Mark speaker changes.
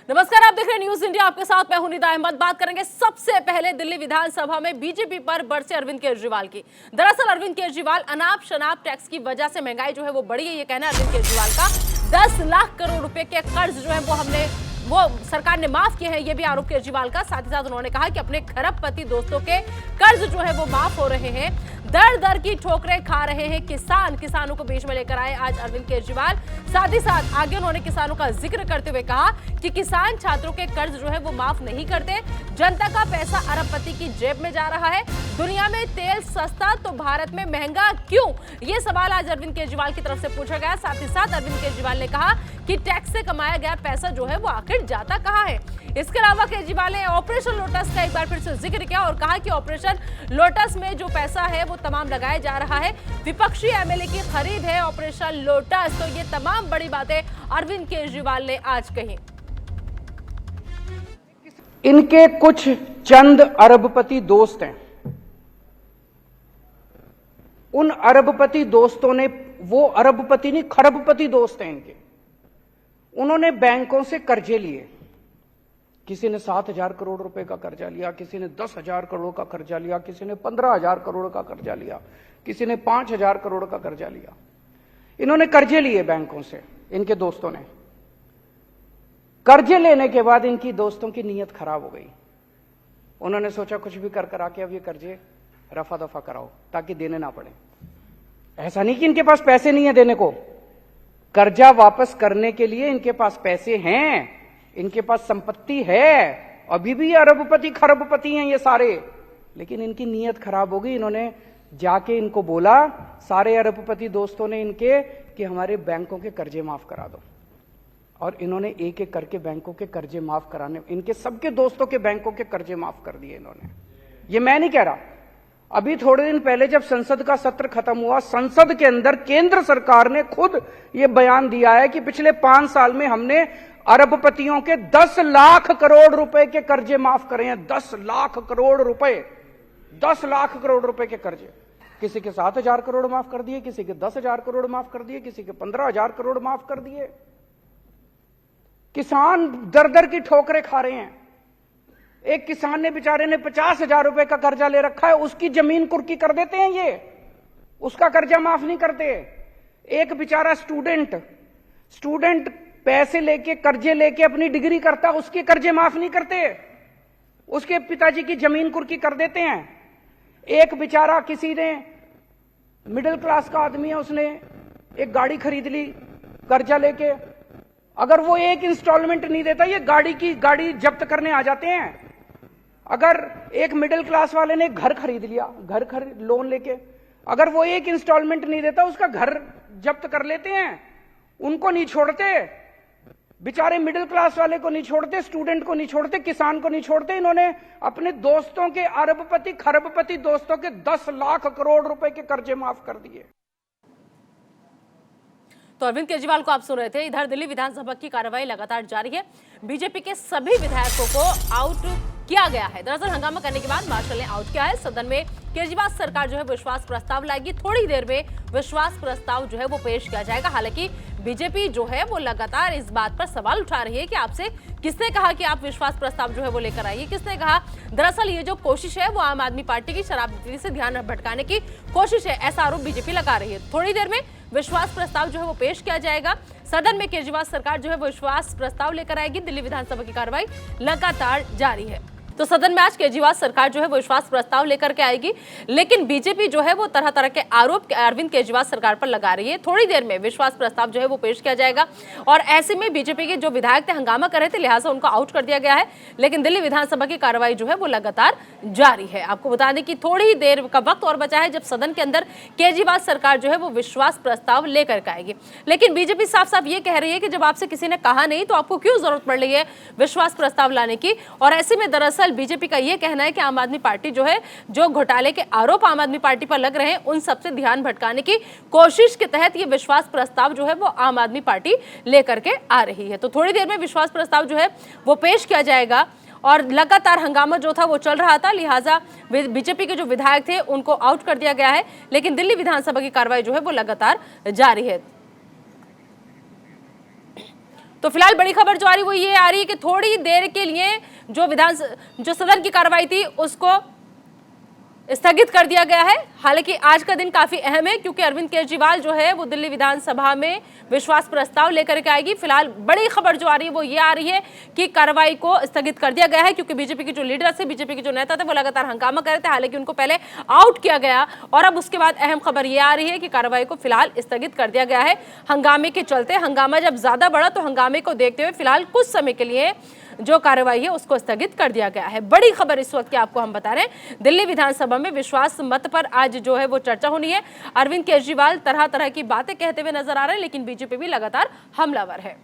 Speaker 1: नमस्कार, आप देख रहे हैं न्यूज इंडिया। आपके साथ मैं हूं निदा अहमद। बात करेंगे सबसे पहले दिल्ली विधानसभा में बीजेपी पर बरसे अरविंद केजरीवाल की। दरअसल अरविंद केजरीवाल अनाप शनाप टैक्स की वजह से महंगाई जो है वो बढ़ी है, ये कहना है अरविंद केजरीवाल का। 10 लाख करोड़ रुपए के कर्ज जो है वो सरकार ने माफ किए हैं, ये भी आरोप केजरीवाल का। साथ ही साथ उन्होंने कहा कि अपने खरबपति दोस्तों के कर्ज जो है वो माफ हो रहे हैं। दर दर की ठोकरें खा रहे हैं किसानों को बीच में लेकर आए आज अरविंद केजरीवाल। साथ ही साथ आगे उन्होंने किसानों का जिक्र करते हुए कहा कि किसान छात्रों के कर्ज जो है वो माफ नहीं करते। जनता का पैसा अरबपति की जेब में जा रहा है। दुनिया में तेल सस्ता तो भारत में महंगा क्यों, ये सवाल आज अरविंद केजरीवाल की तरफ से पूछा गया। साथ ही साथ अरविंद केजरीवाल ने कहा कि टैक्स से कमाया गया पैसा जो है वो आखिर जाता कहां है। इसके अलावा केजरीवाल ने ऑपरेशन लोटस का एक बार फिर से जिक्र किया और कहा कि ऑपरेशन लोटस में जो पैसा है वो तमाम लगाया जा रहा है। विपक्षी एमएलए की खरीद है ऑपरेशन लोटस। तो ये तमाम बड़ी बातें अरविंद केजरीवाल ने आज कही।
Speaker 2: इनके कुछ चंद अरबपति दोस्त हैं। उन अरबपति दोस्तों ने, वो अरबपति नहीं खरबपति दोस्त हैं इनके, उन्होंने बैंकों से कर्जे लिए। किसी ने 7,000 करोड़ रुपए का कर्जा लिया, किसी ने 10,000 करोड़ का कर्जा लिया, किसी ने 15,000 करोड़ का कर्जा लिया, किसी ने 5,000 करोड़ का कर्जा लिया। इन्होंने कर्जे लिए बैंकों से, इनके दोस्तों ने। कर्जे लेने के बाद इनकी दोस्तों की नीयत खराब हो गई। उन्होंने सोचा कुछ भी कर करा के अब ये कर्जे रफा दफा कराओ ताकि देने ना पड़े। ऐसा नहीं कि इनके पास पैसे नहीं है देने को, कर्जा वापस करने के लिए इनके पास पैसे हैं, इनके पास संपत्ति है। अभी भी अरबपति खरबपति हैं ये सारे, लेकिन इनकी नीयत खराब हो गई। इन्होंने जाके इनको बोला, सारे अरबपति दोस्तों ने इनके, कि हमारे बैंकों के कर्जे माफ करा दो। और इन्होंने एक एक करके बैंकों के कर्जे माफ कराने, इनके सबके दोस्तों के बैंकों के कर्जे माफ कर दिए इन्होंने। ये मैं नहीं कह रहा। अभी थोड़े दिन पहले जब संसद का सत्र खत्म हुआ, संसद के अंदर केंद्र सरकार ने खुद ये बयान दिया है कि पिछले 5 साल में हमने अरबपतियों के 10 लाख करोड़ रुपए के कर्जे माफ करे हैं। 10 लाख करोड़ रुपए, 10 लाख करोड़ रुपए के कर्जे। किसी के 7,000 करोड़ माफ कर दिए, किसी के 10,000 करोड़ माफ कर दिए, किसी के 15,000 करोड़ माफ कर दिए। किसान दर दर की ठोकरें खा रहे हैं। एक किसान ने, बेचारे ने 50,000 रुपए का कर्जा ले रखा है, उसकी जमीन कुर्की कर देते हैं ये, उसका कर्जा माफ नहीं करते। एक बेचारा स्टूडेंट पैसे लेके, कर्जे लेके अपनी डिग्री करता, उसके कर्जे माफ नहीं करते, उसके पिताजी की जमीन कुर्की कर देते हैं। एक बेचारा, किसी ने, मिडिल क्लास का आदमी है, उसने एक गाड़ी खरीद ली कर्जा लेके, अगर वो एक इंस्टॉलमेंट नहीं देता, ये गाड़ी जब्त करने आ जाते हैं। अगर एक मिडिल क्लास वाले ने घर खरीद लिया, लोन लेके, अगर वो एक इंस्टॉलमेंट नहीं देता, उसका घर जब्त कर लेते हैं। उनको नहीं छोड़ते, बेचारे मिडिल क्लास वाले को नहीं छोड़ते, स्टूडेंट को नहीं छोड़ते, किसान को नहीं छोड़ते। इन्होंने अपने दोस्तों के, अरबपति खरबपति दोस्तों के 10 लाख करोड़ रुपए के कर्जे माफ कर दिए।
Speaker 1: तो अरविंद केजरीवाल को आप सुन रहे थे। इधर दिल्ली विधानसभा की कार्रवाई लगातार जारी है। बीजेपी के सभी विधायकों को आउट किया गया है। दरअसल हंगामा करने के बाद मार्शल ने आउट किया है। सदन में केजरीवाल सरकार जो है विश्वास प्रस्ताव लाएगी। थोड़ी देर में विश्वास प्रस्ताव जो है वो पेश किया जाएगा। हालांकि बीजेपी जो है वो लगातार इस बात पर सवाल उठा रही है कि आपसे किसने कहा कि आप विश्वास प्रस्ताव जो है वो लेकर आइए, किसने कहा। दरअसल ये जो कोशिश है वो आम आदमी पार्टी की शराब बिक्री से ध्यान भटकाने की कोशिश है, ऐसा आरोप बीजेपी लगा रही है। थोड़ी देर में विश्वास प्रस्ताव जो है वो पेश किया जाएगा। सदन में केजरीवाल सरकार जो है वो विश्वास प्रस्ताव लेकर आएगी। दिल्ली विधानसभा की कार्रवाई लगातार जारी है। तो सदन में आज केजरीवाल सरकार जो है वो विश्वास प्रस्ताव लेकर के आएगी, लेकिन बीजेपी जो है वो तरह तरह के आरोप अरविंद केजरीवाल सरकार पर लगा रही है। थोड़ी देर में विश्वास प्रस्ताव जो है वो पेश किया जाएगा और ऐसे में बीजेपी के जो विधायक थे हंगामा कर रहे थे, लिहाजा उनको आउट कर दिया गया है। लेकिन दिल्ली विधानसभा की कार्रवाई जो है वो लगातार जारी है। आपको बता दें कि थोड़ी देर का वक्त और बचा है जब सदन के अंदर केजरीवाल सरकार जो है वो विश्वास प्रस्ताव लेकर के आएगी। लेकिन बीजेपी साफ साफ ये कह रही है कि जब आपसे किसी ने कहा नहीं तो आपको क्यों जरूरत पड़ रही है विश्वास प्रस्ताव लाने की। और ऐसे में दरअसल बीजेपी का यह कहना है कि आम आदमी पार्टी जो है, जो घोटाले के आरोप आम आदमी पार्टी पर लग रहे हैं, उन सबसे ध्यान भटकाने की कोशिश के तहत ये विश्वास प्रस्ताव जो है वो आम आदमी पार्टी लेकर के आ रही है। तो थोड़ी देर में विश्वास प्रस्ताव जो है वो पेश किया जाएगा और लगातार हंगामा जो था वो चल रहा था, लिहाजा बीजेपी के जो विधायक थे उनको आउट कर दिया गया है। लेकिन दिल्ली विधानसभा की कार्रवाई जो है वो लगातार जारी है। तो फिलहाल बड़ी खबर जो आ रही वो ये आ रही है कि थोड़ी देर के लिए जो सदन की कार्रवाई थी उसको स्थगित कर दिया गया है। हालांकि आज का दिन काफी अहम है क्योंकि अरविंद केजरीवाल जो है वो दिल्ली विधानसभा में विश्वास प्रस्ताव लेकर के आएगी। फिलहाल बड़ी खबर जो आ रही है वो ये आ रही है कि कार्रवाई को स्थगित कर दिया गया है क्योंकि बीजेपी के जो लीडर थे, बीजेपी के जो नेता थे, वो लगातार हंगामा कर रहे थे। हालांकि उनको पहले आउट किया गया और अब उसके बाद अहम खबर ये आ रही है कि कार्रवाई को फिलहाल स्थगित कर दिया गया है हंगामे के चलते। हंगामा जब ज्यादा बढ़ा तो हंगामे को देखते हुए फिलहाल कुछ समय के लिए जो कार्रवाई है उसको स्थगित कर दिया गया है। बड़ी खबर इस वक्त की आपको हम बता रहे हैं, दिल्ली विधानसभा में विश्वास मत पर आज जो है वो चर्चा होनी है। अरविंद केजरीवाल तरह तरह की बातें कहते हुए नजर आ रहे हैं, लेकिन बीजेपी भी लगातार हमलावर है।